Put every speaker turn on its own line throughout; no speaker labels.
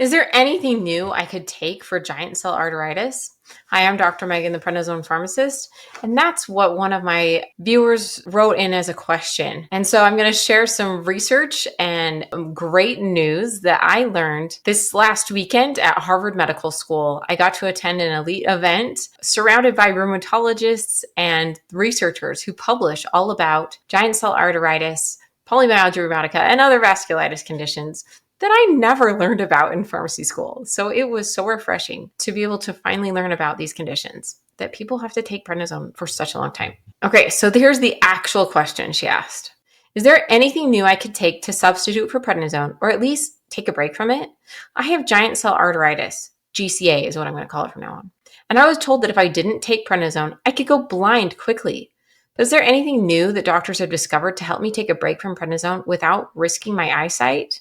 Is there anything new I could take for giant cell arteritis? Hi, I'm Dr. Megan, the prednisone pharmacist, and that's what one of my viewers wrote in as a question. And so I'm going to share some research and great news that I learned this last weekend at Harvard Medical School. I got to attend an elite event surrounded by rheumatologists and researchers who publish all about giant cell arteritis, polymyalgia rheumatica, and other vasculitis conditions that I never learned about in pharmacy school. So it was so refreshing to be able to finally learn about these conditions that people have to take prednisone for such a long time. Okay, so here's the actual question she asked. Is there anything new I could take to substitute for prednisone, or at least take a break from it? I have giant cell arteritis. GCA is what I'm going to call it from now on. And I was told that if I didn't take prednisone, I could go blind quickly. But is there anything new that doctors have discovered to help me take a break from prednisone without risking my eyesight?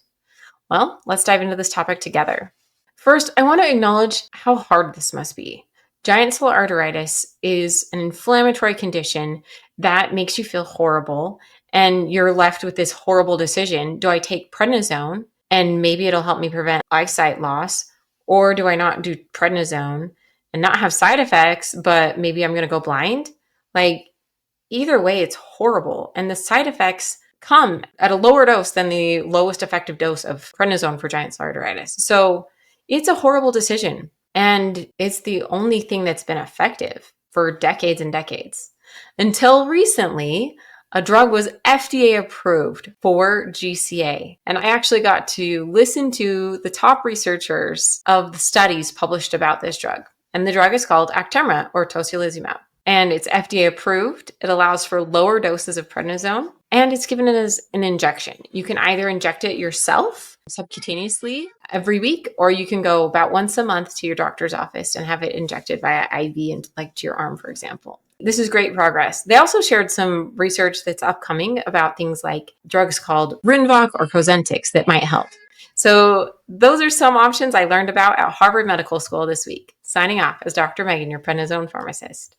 Well, let's dive into this topic together. First, I want to acknowledge how hard this must be. Giant cell arteritis is an inflammatory condition that makes you feel horrible, and you're left with this horrible decision. Do I take prednisone and maybe it'll help me prevent eyesight loss, or do I not do prednisone and not have side effects, but maybe I'm going to go blind? Either way, it's horrible. And the side effects come at a lower dose than the lowest effective dose of prednisone for giant cell arteritis. So it's a horrible decision. And it's the only thing that's been effective for decades and decades. Until recently, a drug was FDA approved for GCA. And I actually got to listen to the top researchers of the studies published about this drug. And the drug is called Actemra, or tocilizumab. And it's FDA approved. It allows for lower doses of prednisone, and it's given as an injection. You can either inject it yourself subcutaneously every week, or you can go about once a month to your doctor's office and have it injected via IV and to your arm, for example. This is great progress. They also shared some research that's upcoming about things like drugs called Rinvoq or Cosentyx that might help. So those are some options I learned about at Harvard Medical School this week. Signing off as Dr. Megan, your prednisone pharmacist.